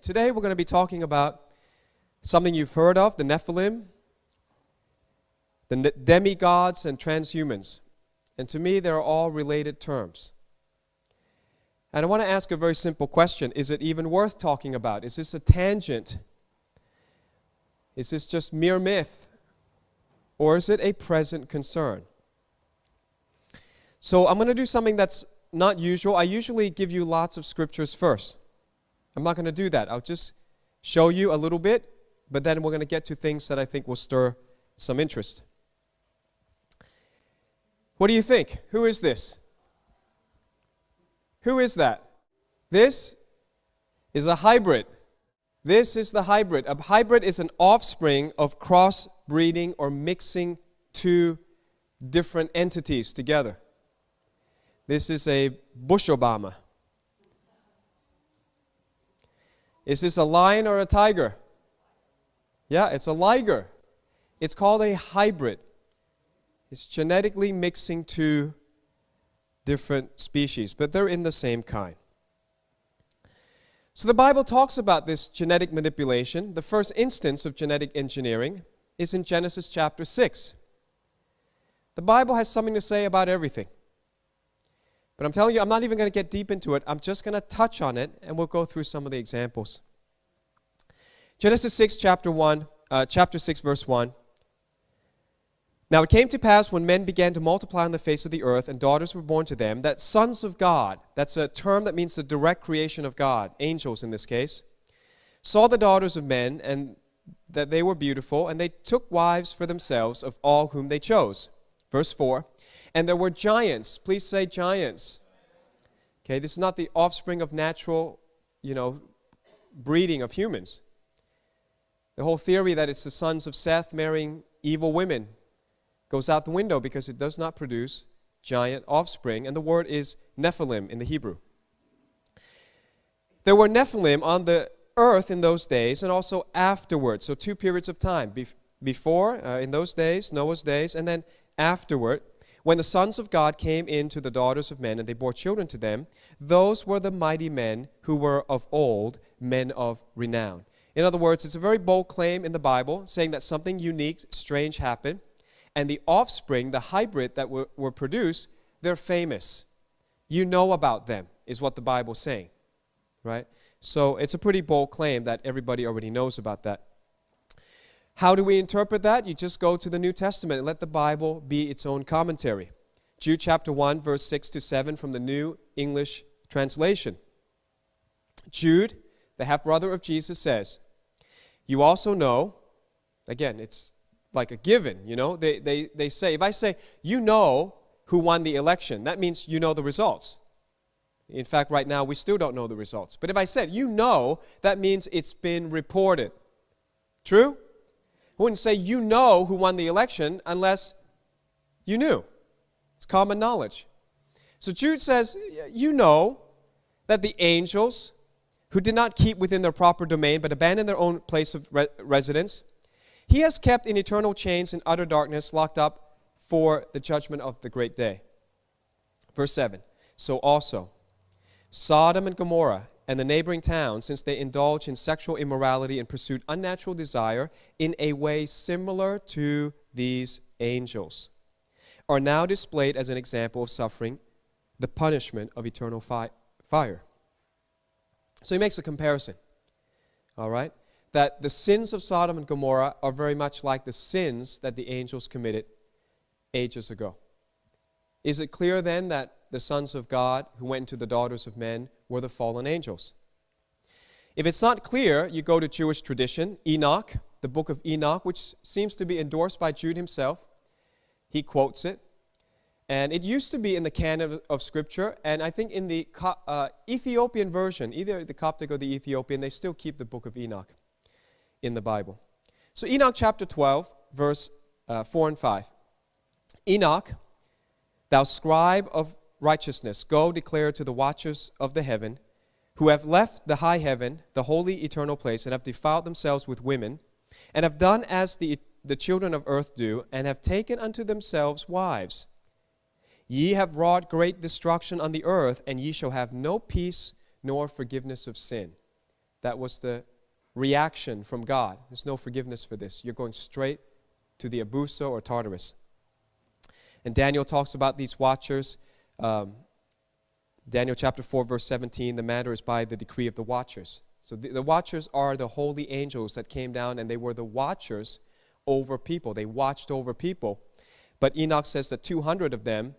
Today we're going to be talking about something you've heard of, the Nephilim, the demigods and transhumans. And to me, they're all related terms. And I want to ask a very simple question. Is it even worth talking about? Is this a tangent? Is this just mere myth? Or is it a present concern? So I'm going to do something that's not usual. I usually give you lots of scriptures first. I'm not going to do that. I'll just show you a little bit, but then we're going to get to things that I think will stir some interest. What do you think? Who is this? Who is that? This is a hybrid. This is the hybrid. A hybrid is an offspring of cross-breeding or mixing two different entities together. This is a bush Obama. Is this a lion or a tiger? Yeah, it's a liger. It's called a hybrid. It's genetically mixing two different species, but they're in the same kind. So the Bible talks about this genetic manipulation. The first instance of genetic engineering is in Genesis chapter 6. The Bible has something to say about everything. But I'm telling you, I'm not even going to get deep into it. I'm just going to touch on it, and we'll go through some of the examples. Genesis 6, chapter 6, verse 1. Now it came to pass when men began to multiply on the face of the earth, and daughters were born to them, that sons of God, that's a term that means the direct creation of God, angels in this case, saw the daughters of men, and that they were beautiful, and they took wives for themselves of all whom they chose. Verse 4. And there were giants. Please say giants. Okay, this is not the offspring of natural, breeding of humans. The whole theory that it's the sons of Seth marrying evil women goes out the window because it does not produce giant offspring, and the word is Nephilim in the Hebrew. There were Nephilim on the earth in those days and also afterwards, so two periods of time. Before, in those days, Noah's days, and then afterward, when the sons of God came in to the daughters of men and they bore children to them, those were the mighty men who were of old, men of renown. In other words, it's a very bold claim in the Bible saying that something unique, strange happened, and the offspring, the hybrid that were produced, they're famous. You know about them, is what the Bible's saying, right? So it's a pretty bold claim that everybody already knows about that. How do we interpret that? You just go to the New Testament and let the Bible be its own commentary. Jude chapter 1, verse 6 to 7 from the New English Translation. Jude, the half-brother of Jesus, says, you also know, again, it's like a given, They say, if I say, you know who won the election, that means you know the results. In fact, right now, we still don't know the results. But if I said, you know, that means it's been reported. True? I wouldn't say you know who won the election unless you knew. It's common knowledge. So Jude says, you know that the angels who did not keep within their proper domain but abandoned their own place of residence, he has kept in eternal chains in utter darkness, locked up for the judgment of the great day. Verse 7, so also Sodom and Gomorrah and the neighboring towns, since they indulged in sexual immorality and pursued unnatural desire in a way similar to these angels, are now displayed as an example of suffering the punishment of eternal fire. So he makes a comparison, all right, that the sins of Sodom and Gomorrah are very much like the sins that the angels committed ages ago. Is it clear then that the sons of God who went into the daughters of men were the fallen angels? If it's not clear, you go to Jewish tradition, Enoch, the book of Enoch, which seems to be endorsed by Jude himself. He quotes it. And it used to be in the canon of Scripture, and I think in the Ethiopian version, either the Coptic or the Ethiopian, they still keep the book of Enoch in the Bible. So Enoch chapter 12, verse 4 and 5. Enoch, thou scribe of righteousness, go declare to the watchers of the heaven, who have left the high heaven, the holy eternal place, and have defiled themselves with women, and have done as the children of earth do, and have taken unto themselves wives. Ye have wrought great destruction on the earth, and ye shall have no peace nor forgiveness of sin. That was the reaction from God. There's no forgiveness for this. You're going straight to the Abuso or Tartarus. And Daniel talks about these watchers. Daniel chapter 4, verse 17, the matter is by the decree of the watchers. So the watchers are the holy angels that came down, and they were the watchers over people. They watched over people. But Enoch says that 200 of them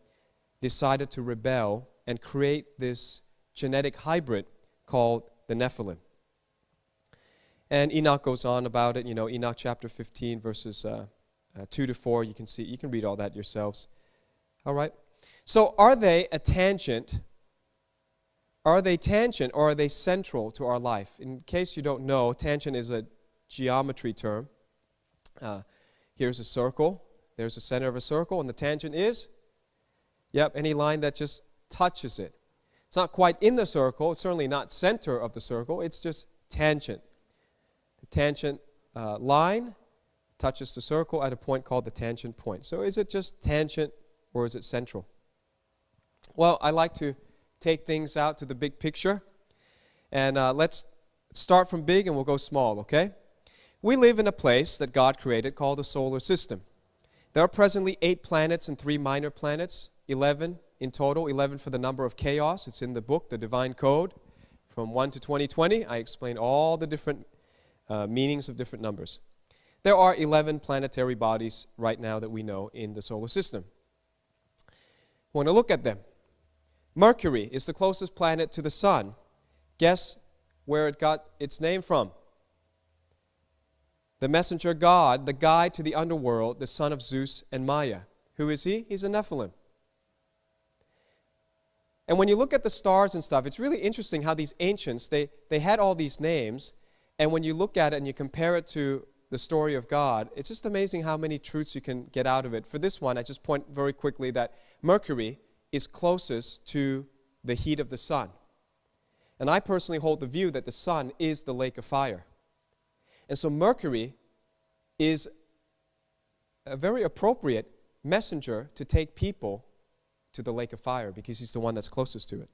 decided to rebel and create this genetic hybrid called the Nephilim. And Enoch goes on about it. Enoch chapter 15, verses 2 to 4. You can read all that yourselves. All right. So are they a tangent? Are they tangent or are they central to our life? In case you don't know, tangent is a geometry term. Here's a circle. There's the center of a circle, and the tangent is, any line that just touches it. It's not quite in the circle. It's certainly not center of the circle. It's just tangent. The tangent line touches the circle at a point called the tangent point. So is it just tangent or is it central? Well, I like to take things out to the big picture. And let's start from big and we'll go small, okay? We live in a place that God created called the solar system. There are presently 8 planets and 3 minor planets, 11 in total, 11 for the number of chaos. It's in the book, The Divine Code, from 1 to 2020. I explain all the different meanings of different numbers. There are 11 planetary bodies right now that we know in the solar system. We want to look at them. Mercury is the closest planet to the sun. Guess where it got its name from? The messenger God, the guide to the underworld, the son of Zeus and Maya. Who is he? He's a Nephilim. And when you look at the stars and stuff, it's really interesting how these ancients, they had all these names, and when you look at it and you compare it to the story of God, it's just amazing how many truths you can get out of it. For this one, I just point very quickly that Mercury is closest to the heat of the sun. And I personally hold the view that the sun is the lake of fire. And so Mercury is a very appropriate messenger to take people to the lake of fire because he's the one that's closest to it.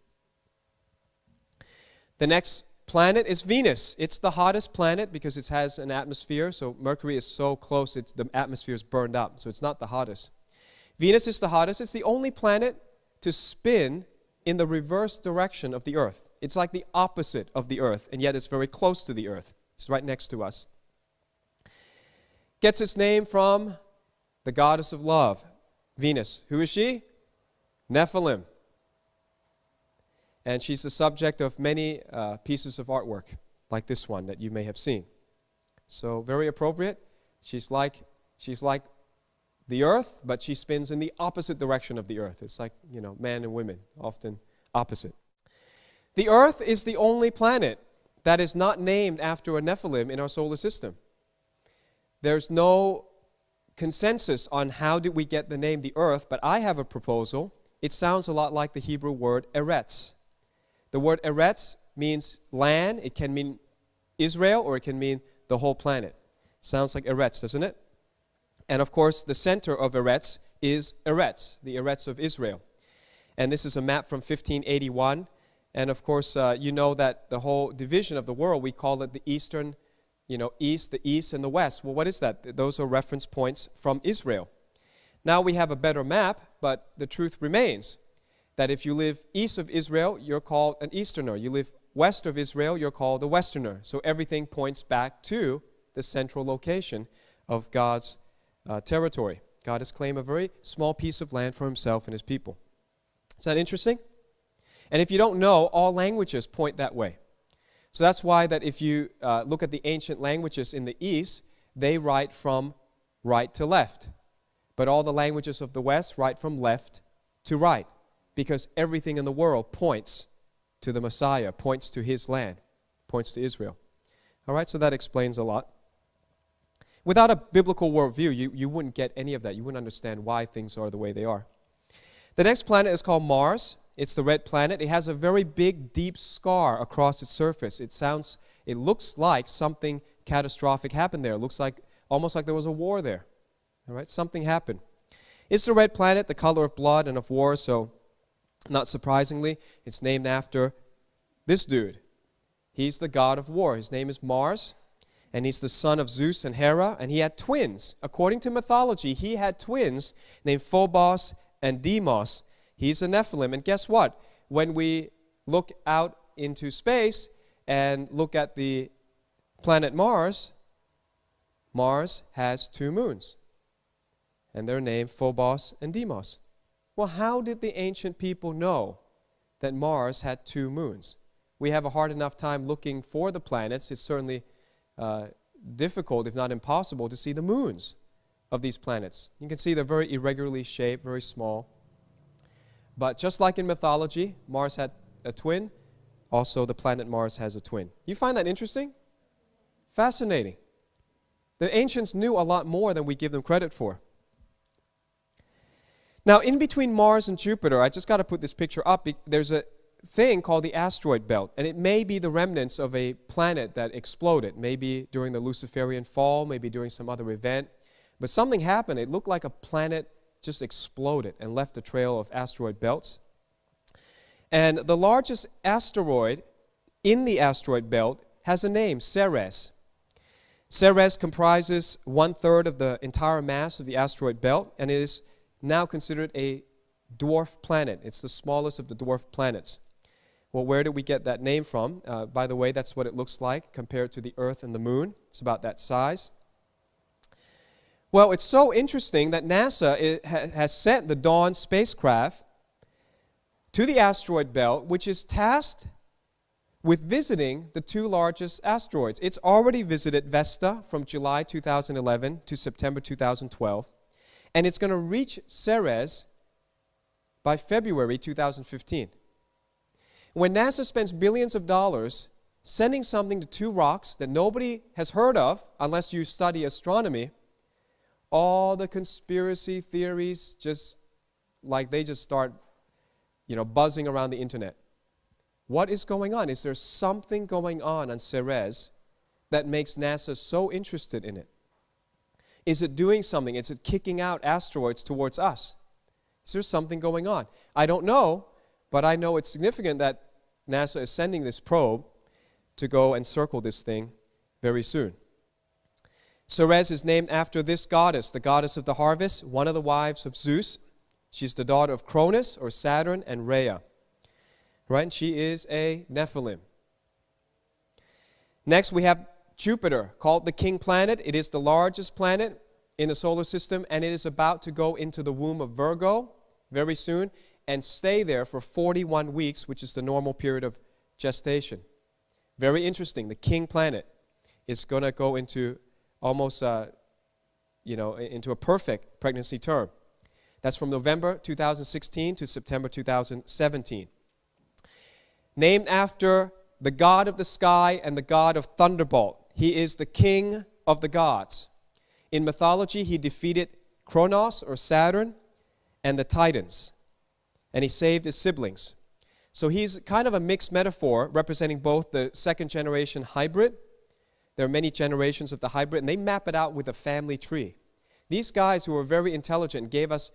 The next planet is Venus. It's the hottest planet because it has an atmosphere. So Mercury is so close, the atmosphere is burned up. So it's not the hottest. Venus is the hottest. It's the only planet to spin in the reverse direction of the Earth. It's like the opposite of the Earth, and yet it's very close to the Earth. It's right next to us. Gets its name from the goddess of love, Venus. Who is she? Nephilim. And she's the subject of many pieces of artwork, like this one that you may have seen. So very appropriate. She's like the Earth, but she spins in the opposite direction of the Earth. It's like, man and women, often opposite. The Earth is the only planet that is not named after a Nephilim in our solar system. There's no consensus on how did we get the name the Earth, but I have a proposal. It sounds a lot like the Hebrew word Eretz. The word Eretz means land. It can mean Israel or it can mean the whole planet. Sounds like Eretz, doesn't it? And of course, the center of Eretz is Eretz, the Eretz of Israel. And this is a map from 1581. And of course, you know that the whole division of the world, we call it the eastern, east, the east, and the west. Well, what is that? Those are reference points from Israel. Now we have a better map, but the truth remains that if you live east of Israel, you're called an Easterner. You live west of Israel, you're called a Westerner. So everything points back to the central location of God's territory. God has claimed a very small piece of land for himself and his people. Is that interesting? And if you don't know, all languages point that way. So that's why that if you look at the ancient languages in the East, they write from right to left. But all the languages of the West write from left to right, because everything in the world points to the Messiah, points to his land, points to Israel. All right, so that explains a lot. Without a biblical worldview, you wouldn't get any of that. You wouldn't understand why things are the way they are. The next planet is called Mars. It's the red planet. It has a very big, deep scar across its surface. It looks like something catastrophic happened there. It looks like almost like there was a war there. All right, something happened. It's the red planet, the color of blood and of war, so not surprisingly, it's named after this dude, He's the god of war. His name is Mars, and he's the son of Zeus and Hera, and he had twins. According to mythology, he had twins named Phobos and Deimos. He's a Nephilim, and guess what? When we look out into space and look at the planet Mars, Mars has 2 moons, and they're named Phobos and Deimos. Well, how did the ancient people know that Mars had 2 moons? We have a hard enough time looking for the planets. It's certainly difficult, if not impossible, to see the moons of these planets. You can see they're very irregularly shaped, very small. But just like in mythology, Mars had a twin, also the planet Mars has a twin. You find that interesting? Fascinating. The ancients knew a lot more than we give them credit for. Now, in between Mars and Jupiter, I just got to put this picture up. There's a thing called the asteroid belt, and it may be the remnants of a planet that exploded, maybe during the Luciferian fall, maybe during some other event. But something happened. It looked like a planet just exploded and left a trail of asteroid belts. And the largest asteroid in the asteroid belt has a name, Ceres. Ceres comprises 1/3 of the entire mass of the asteroid belt, and it is now considered a dwarf planet. It's the smallest of the dwarf planets. Well, where did we get that name from? By the way, that's what it looks like compared to the Earth and the Moon. It's about that size. Well, it's so interesting that NASA has sent the Dawn spacecraft to the asteroid belt, which is tasked with visiting the 2 largest asteroids. It's already visited Vesta from July 2011 to September 2012, and it's going to reach Ceres by February 2015. When NASA spends billions of dollars sending something to 2 rocks that nobody has heard of unless you study astronomy, all the conspiracy theories just start, buzzing around the internet. What is going on? Is there something going on Ceres that makes NASA so interested in it? Is it doing something? Is it kicking out asteroids towards us? Is there something going on? I don't know, but I know it's significant that NASA is sending this probe to go and circle this thing very soon. Ceres is named after this goddess, the goddess of the harvest, one of the wives of Zeus. She's the daughter of Cronus, or Saturn, and Rhea. Right? And she is a Nephilim. Next, we have Jupiter, called the king planet. It is the largest planet in the solar system, and it is about to go into the womb of Virgo very soon and stay there for 41 weeks, which is the normal period of gestation. Very interesting. The king planet is going to go into almost, into a perfect pregnancy term. That's from November 2016 to September 2017. Named after the god of the sky and the god of thunderbolt. He is the king of the gods. In mythology, he defeated Kronos, or Saturn, and the Titans, and he saved his siblings. So he's kind of a mixed metaphor representing both the second generation hybrid. There are many generations of the hybrid, and they map it out with a family tree. These guys who were very intelligent gave us,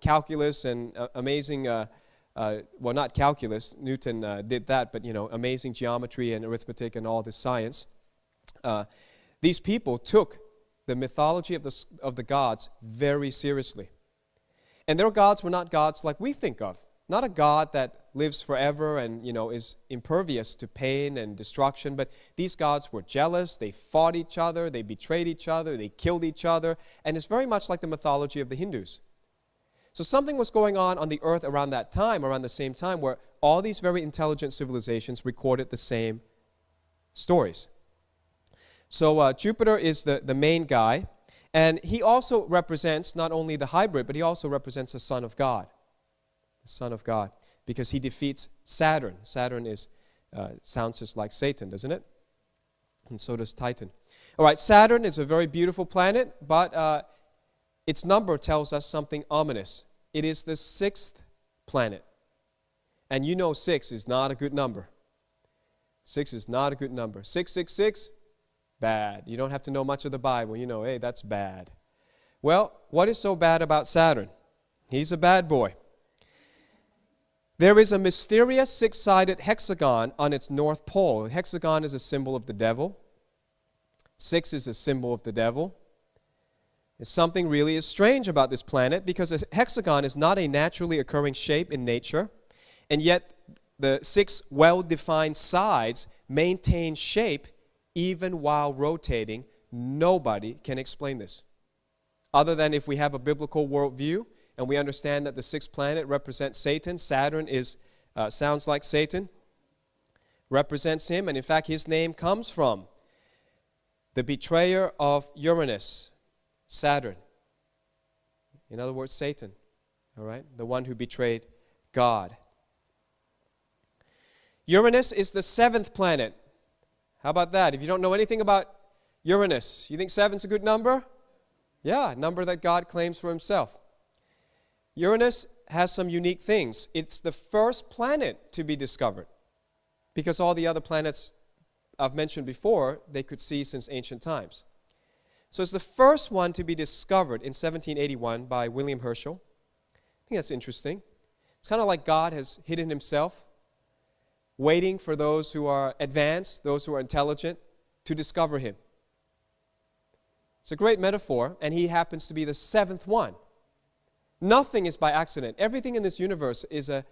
calculus and amazing, not calculus, Newton did that, but, amazing geometry and arithmetic and all this science. These people took the mythology of the gods very seriously. And their gods were not gods like we think of. Not a God that lives forever and, is impervious to pain and destruction, but these gods were jealous, they fought each other, they betrayed each other, they killed each other, and it's very much like the mythology of the Hindus. So something was going on the earth around that time, around the same time, where all these very intelligent civilizations recorded the same stories. So Jupiter is the main guy, and he also represents not only the hybrid, but he also represents the Son of God. The Son of God, because he defeats Saturn. Saturn sounds just like Satan, doesn't it? And so does Titan. All right, Saturn is a very beautiful planet, but its number tells us something ominous. It is the 6th planet. And 6 is not a good number. 6 is not a good number. 666, bad. You don't have to know much of the Bible. Hey, that's bad. Well, what is so bad about Saturn? He's a bad boy. There is a mysterious six-sided hexagon on its north pole. The hexagon is a symbol of the devil. 6 is a symbol of the devil. There's something really strange about this planet because a hexagon is not a naturally occurring shape in nature, and yet the 6 well-defined sides maintain shape even while rotating. Nobody can explain this, other than if we have a biblical worldview and we understand that the 6th planet represents Satan. Saturn sounds like Satan, represents him, and in fact his name comes from the betrayer of Uranus, Saturn. In other words, Satan, all right? The one who betrayed God. Uranus is the 7th planet. How about that? If you don't know anything about Uranus, you think 7's a good number? Yeah, number that God claims for himself. Uranus has some unique things. It's the first planet to be discovered because all the other planets I've mentioned before, they could see since ancient times. So it's the first one to be discovered in 1781 by William Herschel. I think that's interesting. It's kind of like God has hidden himself, waiting for those who are advanced, those who are intelligent, to discover him. It's a great metaphor, and he happens to be the 7th one. Nothing is by accident. Everything in this universe is a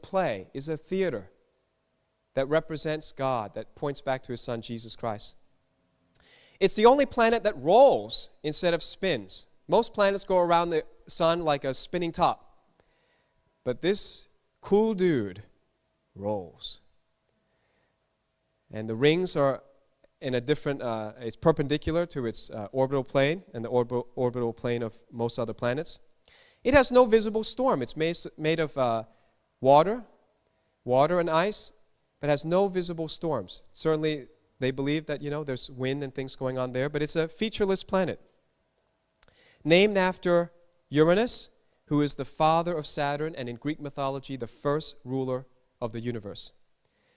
play, is a theater that represents God, that points back to his Son, Jesus Christ. It's the only planet that rolls instead of spins. Most planets go around the sun like a spinning top. But this cool dude rolls. And the rings are in a different, it's perpendicular to its orbital plane and the orbital plane of most other planets. It has no visible storm. It's made of water and ice, but has no visible storms. Certainly, they believe that, there's wind and things going on there, but it's a featureless planet. Named after Uranus, who is the father of Saturn, and in Greek mythology, the first ruler of the universe.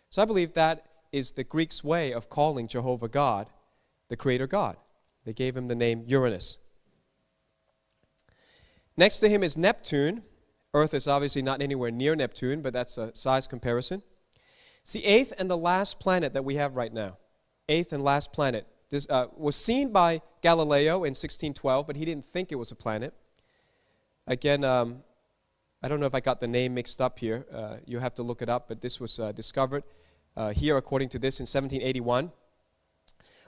So I believe that is the Greeks' way of calling Jehovah God, the Creator God. They gave him the name Uranus. Next to him is Neptune. Earth is obviously not anywhere near Neptune, but that's a size comparison. It's the 8th and the last planet that we have right now. 8th and last planet. This was seen by Galileo in 1612, but he didn't think it was a planet. Again, I don't know if I got the name mixed up here. You have to look it up, but this was discovered here, according to this, in 1781.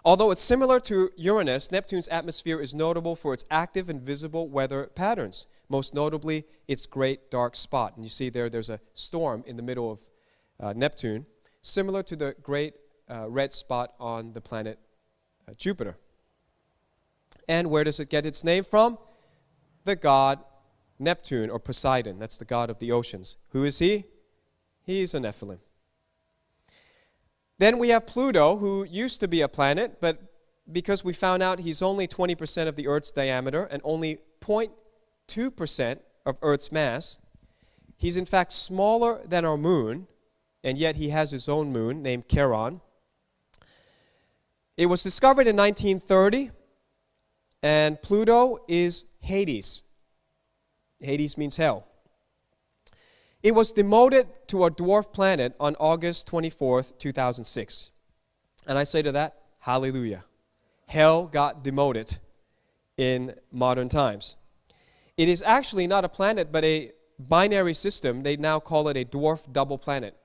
Although it's similar to Uranus, Neptune's atmosphere is notable for its active and visible weather patterns, most notably its great dark spot. And you see there's a storm in the middle of Neptune, similar to the great red spot on the planet Jupiter. And where does it get its name from? The god Neptune, or Poseidon. That's the god of the oceans. Who is he? He's a Nephilim. Then we have Pluto, who used to be a planet, but because we found out he's only 20% of the Earth's diameter and only 0.2% of Earth's mass, he's in fact smaller than our moon, and yet he has his own moon named Charon. It was discovered in 1930, and Pluto is Hades. Hades means hell. It was demoted to a dwarf planet on August 24th, 2006. And I say to that, hallelujah. Hell got demoted in modern times. It is actually not a planet, but a binary system. They now call it a dwarf double planet.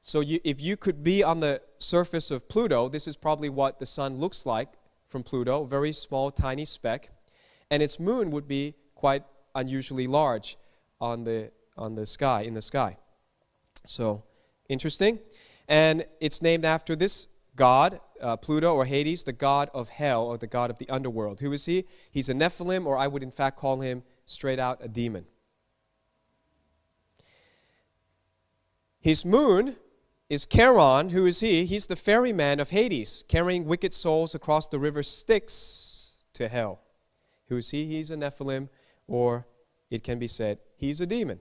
So if you could be on the surface of Pluto, this is probably what the sun looks like from Pluto, a very small, tiny speck. And its moon would be quite unusually large on the sky, in the sky. So, interesting. And it's named after this god, Pluto or Hades, the god of hell or the god of the underworld. Who is he? He's a Nephilim, or I would in fact call him straight out a demon. His moon is Charon. Who is he? He's the ferryman of Hades, carrying wicked souls across the river Styx to hell. Who is he? He's a Nephilim, or it can be said, he's a demon.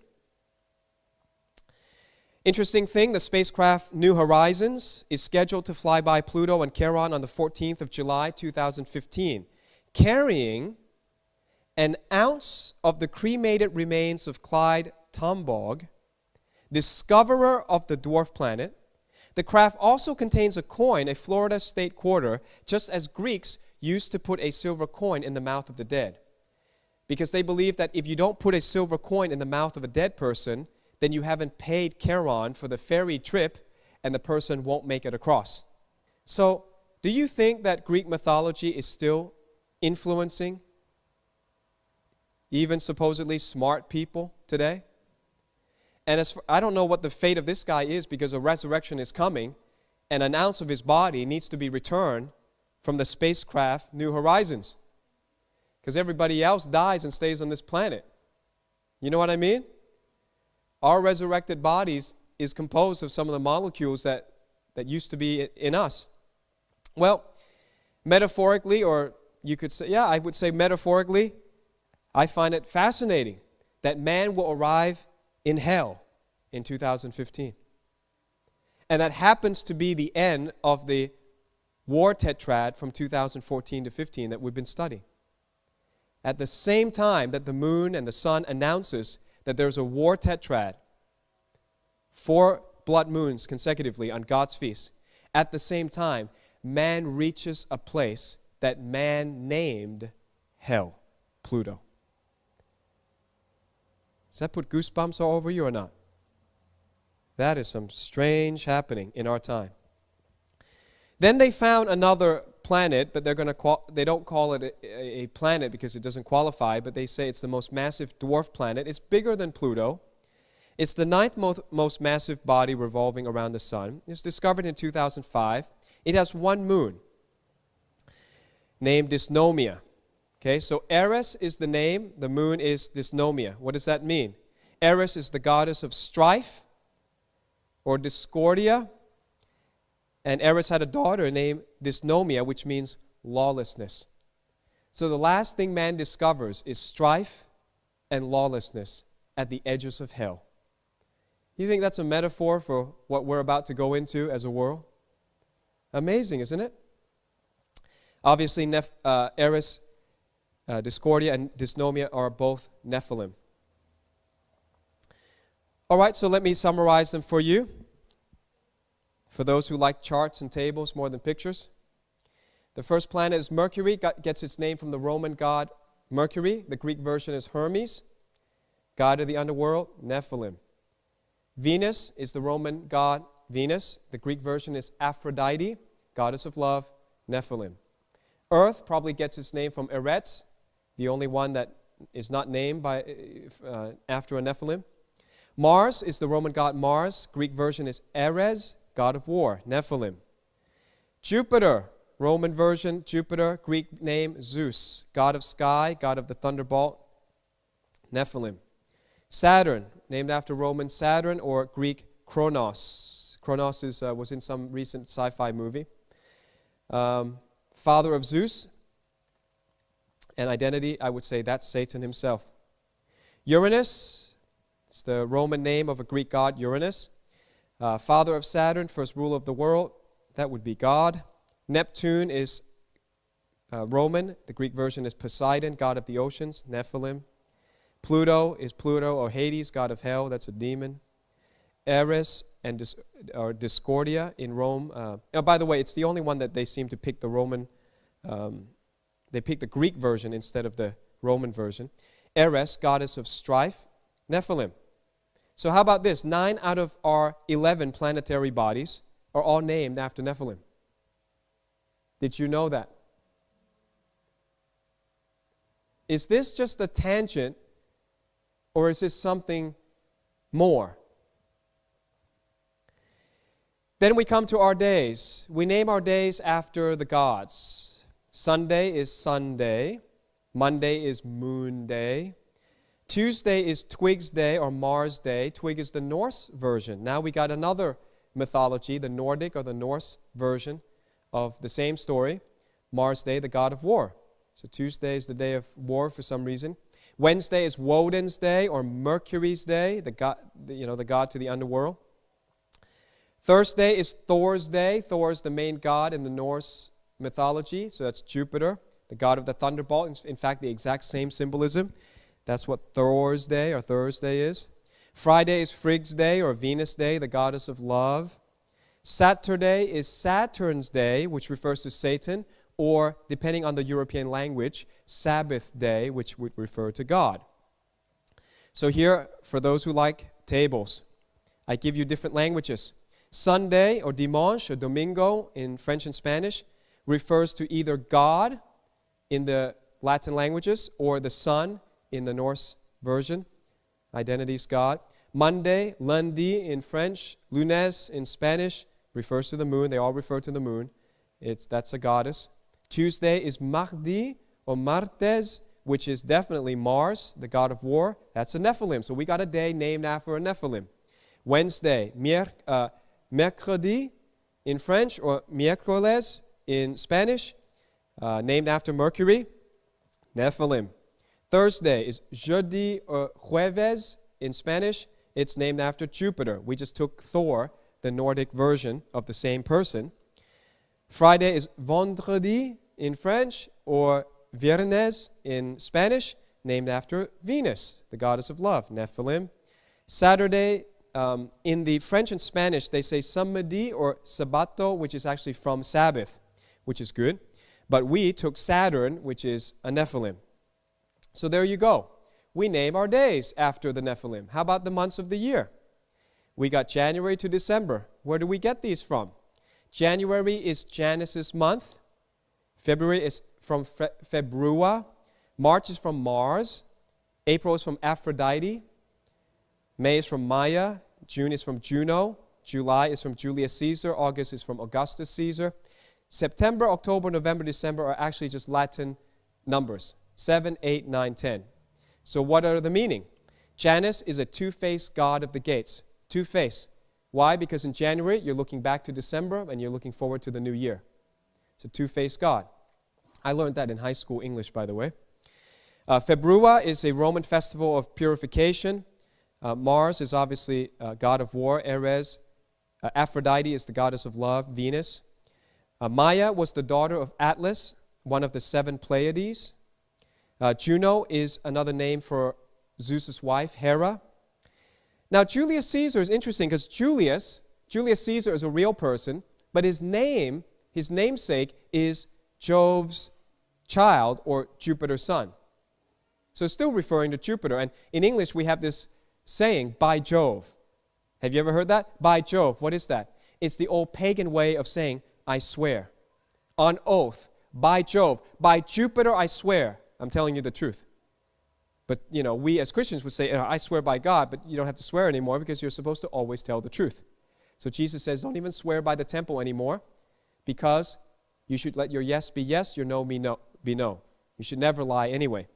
Interesting thing, the spacecraft New Horizons is scheduled to fly by Pluto and Charon on the 14th of July, 2015, carrying an ounce of the cremated remains of Clyde Tombaugh, discoverer of the dwarf planet. The craft also contains a coin, a Florida state quarter, just as Greeks used to put a silver coin in the mouth of the dead. Because they believe that if you don't put a silver coin in the mouth of a dead person, then you haven't paid Charon for the ferry trip, and the person won't make it across. So, do you think that Greek mythology is still influencing even supposedly smart people today? And I don't know what the fate of this guy is, because a resurrection is coming, and an ounce of his body needs to be returned from the spacecraft New Horizons, because everybody else dies and stays on this planet. You know what I mean? Our resurrected bodies is composed of some of the molecules that used to be in us. Well, metaphorically, or you could say, yeah, I would say metaphorically, I find it fascinating that man will arrive in hell in 2015. And that happens to be the end of the war tetrad from 2014 to 15 that we've been studying. At the same time that the moon and the sun announces that there's a war tetrad, 4 blood moons consecutively on God's feast, at the same time, man reaches a place that man named hell, Pluto. Does that put goosebumps all over you or not? That is some strange happening in our time. Then they found another planet, but they don't call it a planet because it doesn't qualify, but they say it's the most massive dwarf planet. It's bigger than Pluto. It's the 9th most massive body revolving around the sun. It was discovered in 2005. It has 1 moon named Dysnomia. Okay, so Eris is the name, the moon is Dysnomia. What does that mean? Eris is the goddess of strife or discordia, and Eris had a daughter named Dysnomia, which means lawlessness. So the last thing man discovers is strife and lawlessness at the edges of hell. You think that's a metaphor for what we're about to go into as a world? Amazing, isn't it? Obviously, Eris, Discordia, and Dysnomia are both Nephilim. All right, so let me summarize them for you. For those who like charts and tables more than pictures. The first planet is Mercury, gets its name from the Roman god Mercury. The Greek version is Hermes, god of the underworld, Nephilim. Venus is the Roman god Venus. The Greek version is Aphrodite, goddess of love, Nephilim. Earth probably gets its name from Eretz, the only one that is not named after a Nephilim. Mars is the Roman god Mars. Greek version is Ares, god of war, Nephilim. Jupiter, Roman version, Jupiter, Greek name Zeus, god of sky, god of the thunderbolt, Nephilim. Saturn, named after Roman Saturn, or Greek Kronos. Kronos was in some recent sci-fi movie. Father of Zeus. And identity, I would say that's Satan himself. Uranus, it's the Roman name of a Greek god, Uranus. Father of Saturn, first ruler of the world, that would be God. Neptune is Roman. The Greek version is Poseidon, god of the oceans, Nephilim. Pluto is Pluto or Hades, god of hell, that's a demon. Eris and Discordia in Rome. By the way, it's the only one that they seem to pick the Roman, they pick the Greek version instead of the Roman version. Eris, goddess of strife, Nephilim. So how about this? 9 out of our 11 planetary bodies are all named after Nephilim. Did you know that? Is this just a tangent, or is this something more? Then we come to our days. We name our days after the gods. Sunday is Sun Day. Monday is Moon Day. Tuesday is Twig's Day or Mars Day. Twig is the Norse version. Now we got another mythology, the Nordic or the Norse version of the same story. Mars Day, the god of war. So Tuesday is the day of war for some reason. Wednesday is Woden's Day or Mercury's Day, the god to the underworld. Thursday is Thor's Day. Thor is the main god in the Norse mythology. So that's Jupiter, the god of the thunderbolt. In fact, the exact same symbolism. That's what Thor's Day or Thursday is. Friday is Frigg's Day or Venus Day, the goddess of love. Saturday is Saturn's Day, which refers to Satan, or, depending on the European language, Sabbath Day, which would refer to God. So here, for those who like tables, I give you different languages. Sunday, or dimanche, or domingo in French and Spanish, refers to either God in the Latin languages or the sun in the Norse version. Identity is God. Monday, lundi in French, lunes in Spanish, refers to the moon. They all refer to the moon. That's a goddess. Tuesday is mardi or martes, which is definitely Mars, the god of war. That's a Nephilim. So we got a day named after a Nephilim. Wednesday, mercredi in French, or miércoles in Spanish, named after Mercury, Nephilim. Thursday is jeudi or jueves in Spanish. It's named after Jupiter. We just took Thor, the Nordic version of the same person. Friday is vendredi in French, or viernes in Spanish, named after Venus, the goddess of love, Nephilim. Saturday, in the French and Spanish, they say samedi or sabato, which is actually from Sabbath, which is good. But we took Saturn, which is a Nephilim. So there you go. We name our days after the Nephilim. How about the months of the year? We got January to December. Where do we get these from? January is Janus's month. February is from Februa. March is from Mars. April is from Aphrodite. May is from Maya. June is from Juno. July is from Julius Caesar. August is from Augustus Caesar. September, October, November, December are actually just Latin numbers. 7, 8, 9, 10. So what are the meaning? Janus is a two-faced god of the gates. Two-faced. Why? Because in January, you're looking back to December, and you're looking forward to the new year. It's a two-faced god. I learned that in high school English, by the way. Februa is a Roman festival of purification. Mars is obviously god of war, Ares. Aphrodite is the goddess of love, Venus. Maya was the daughter of Atlas, one of the 7 Pleiades. Juno is another name for Zeus's wife, Hera. Now, Julius Caesar is interesting because Julius Caesar is a real person, but his namesake is Jove's child, or Jupiter's son. So it's still referring to Jupiter. And in English, we have this saying, by Jove. Have you ever heard that? By Jove. What is that? It's the old pagan way of saying, I swear. On oath. By Jove. By Jupiter, I swear. I'm telling you the truth. But, we as Christians would say, I swear by God, but you don't have to swear anymore because you're supposed to always tell the truth. So Jesus says, don't even swear by the temple anymore, because you should let your yes be yes, your no be no. You should never lie anyway.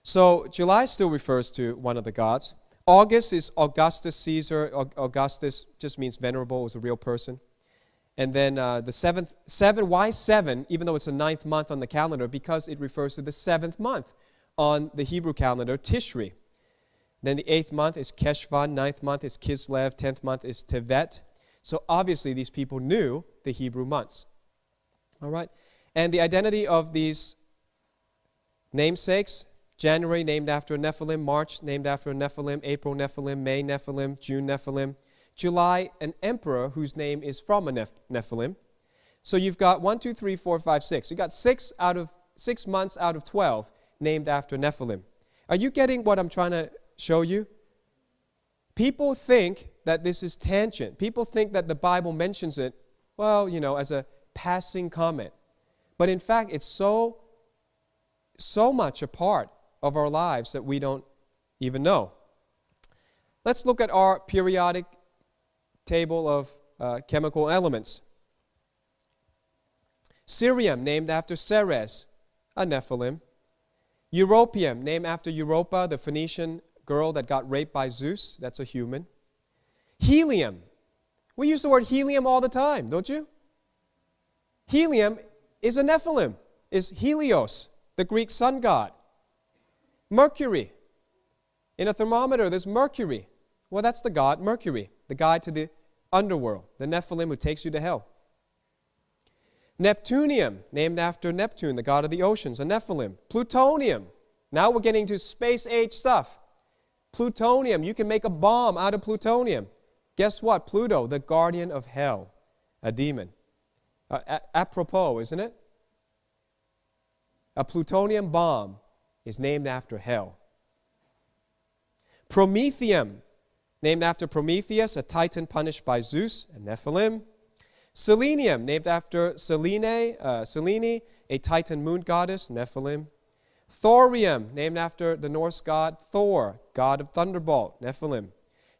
So July still refers to one of the gods. August is Augustus Caesar. Augustus just means venerable, was a real person. And then the why 7, even though it's the 9th month on the calendar? Because it refers to the 7th month on the Hebrew calendar, Tishri. Then the 8th month is Keshvan, 9th month is Kislev, 10th month is Tevet. So obviously these people knew the Hebrew months. All right? And the identity of these namesakes, January named after a Nephilim, March named after a Nephilim, April Nephilim, May Nephilim, June Nephilim, July an emperor whose name is from a Nephilim. So you've got 1, 2, 3, 4, 5, 6. You've got 6 months out of 12 named after Nephilim. Are you getting what I'm trying to show you? People think that this is tangent. People think that the Bible mentions it, as a passing comment. But in fact, it's so much a part of our lives that we don't even know. Let's look at our periodic table of chemical elements. Cerium, named after Ceres, a Nephilim. Europium, named after Europa, the Phoenician girl that got raped by Zeus. That's a human. Helium. We use the word helium all the time, don't you? Helium is a Nephilim, is Helios, the Greek sun god. Mercury. In a thermometer, there's mercury. Well, that's the god Mercury, the guide to the underworld, the Nephilim who takes you to hell. Neptunium, named after Neptune, the god of the oceans, a Nephilim. Plutonium. Now we're getting to space-age stuff. Plutonium, you can make a bomb out of plutonium. Guess what? Pluto, the guardian of hell, a demon. Apropos, isn't it? A plutonium bomb is named after hell. Promethium, named after Prometheus, a titan punished by Zeus and Nephilim. Selenium, named after Selene, a titan moon goddess, Nephilim. Thorium, named after the Norse god Thor, god of thunderbolt, Nephilim.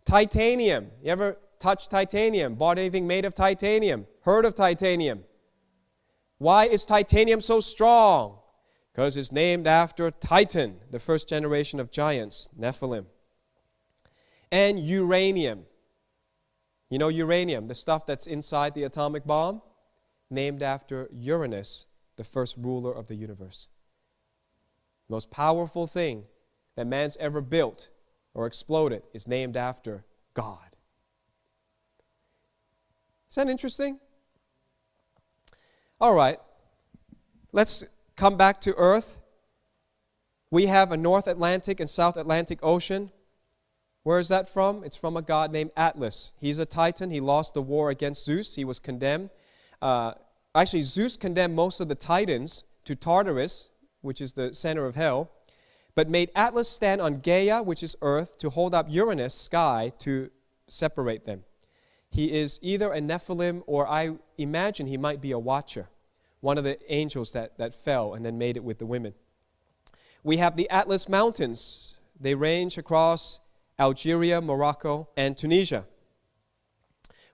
Titanium, you ever touched titanium, bought anything made of titanium, heard of titanium? Why is titanium so strong? Because it's named after Titan, the first generation of giants, Nephilim. And uranium. You know uranium, the stuff that's inside the atomic bomb? Named after Uranus, the first ruler of the universe. The most powerful thing that man's ever built or exploded is named after God. Is that interesting? All right, let's come back to Earth. We have a North Atlantic and South Atlantic Ocean. Where is that from? It's from a god named Atlas. He's a titan. He lost the war against Zeus. He was condemned. Actually, Zeus condemned most of the titans to Tartarus, which is the center of hell, but made Atlas stand on Gaia, which is earth, to hold up Uranus, sky, to separate them. He is either a Nephilim, or I imagine he might be a watcher, one of the angels that fell and then made it with the women. We have the Atlas Mountains. They range across Algeria, Morocco, and Tunisia.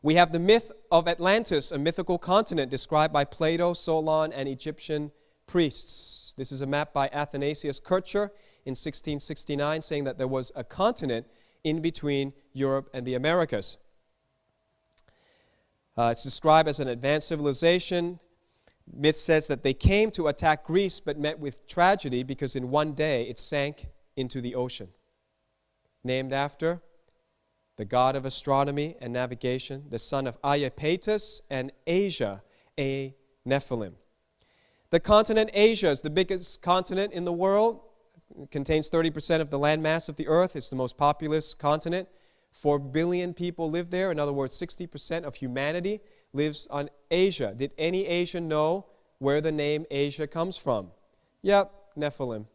We have the myth of Atlantis, a mythical continent described by Plato, Solon, and Egyptian priests. This is a map by Athanasius Kircher in 1669, saying that there was a continent in between Europe and the Americas. It's described as an advanced civilization. Myth says that they came to attack Greece but met with tragedy because in one day it sank into the ocean. Named after the god of astronomy and navigation, the son of Iapetus, and Asia, a Nephilim. The continent Asia is the biggest continent in the world. It contains 30% of the landmass of the earth. It's the most populous continent. 4 billion people live there. In other words, 60% of humanity lives on Asia. Did any Asian know where the name Asia comes from? Yep, Nephilim.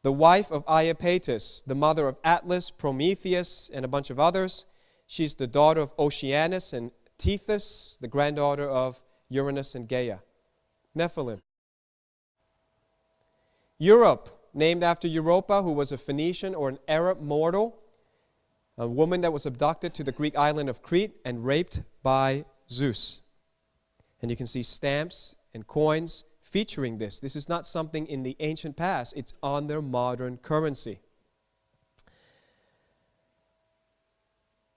The wife of Iapetus, the mother of Atlas, Prometheus, and a bunch of others. She's the daughter of Oceanus and Tethys, the granddaughter of Uranus and Gaia. Nephilim. Europe, named after Europa, who was a Phoenician or an Arab mortal, a woman that was abducted to the Greek island of Crete and raped by Zeus. And you can see stamps and coins featuring this. This is not something in the ancient past. It's on their modern currency.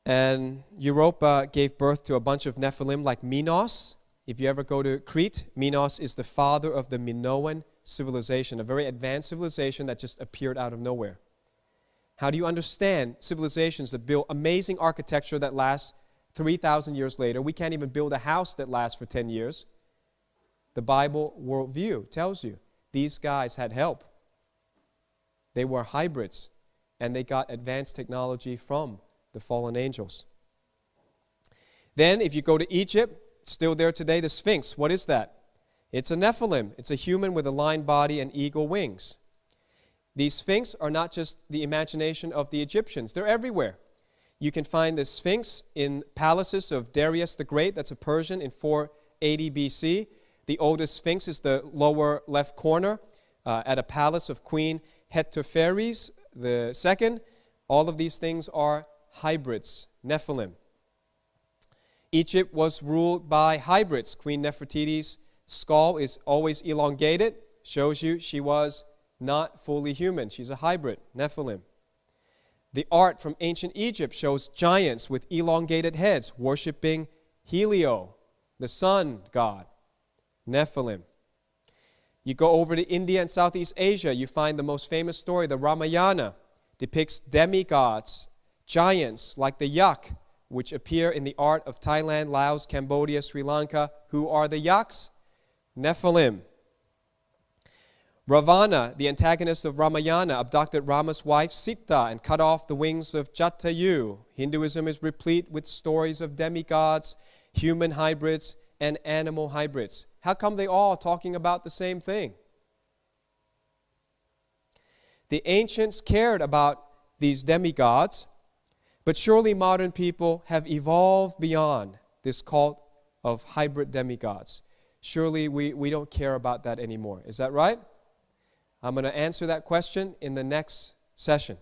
And Europa gave birth to a bunch of Nephilim like Minos. If you ever go to Crete, Minos is the father of the Minoan civilization, a very advanced civilization that just appeared out of nowhere. How do you understand civilizations that build amazing architecture that lasts 3,000 years later? We can't even build a house that lasts for 10 years. The Bible worldview tells you these guys had help. They were hybrids, and they got advanced technology from the fallen angels. Then, if you go to Egypt, still there today, the Sphinx. What is that? It's a Nephilim. It's a human with a lion body and eagle wings. These Sphinx are not just the imagination of the Egyptians. They're everywhere. You can find the Sphinx in palaces of Darius the Great. That's a Persian in 480 BC. The oldest Sphinx is the lower left corner at a palace of Queen Hetepheres II. All of these things are hybrids, Nephilim. Egypt was ruled by hybrids. Queen Nefertiti's skull is always elongated. Shows you she was not fully human. She's a hybrid, Nephilim. The art from ancient Egypt shows giants with elongated heads worshiping Helio, the sun god, Nephilim. You go over to India and Southeast Asia, you find the most famous story, the Ramayana, depicts demigods, giants like the yak, which appear in the art of Thailand, Laos, Cambodia, Sri Lanka. Who are the yaks? Nephilim. Ravana, the antagonist of Ramayana, abducted Rama's wife Sita and cut off the wings of Jatayu. Hinduism is replete with stories of demigods, human hybrids, and animal hybrids. How come they all talking about the same thing? The ancients cared about these demigods, but surely modern people have evolved beyond this cult of hybrid demigods. Surely we don't care about that anymore. Is that right? I'm going to answer that question in the next session.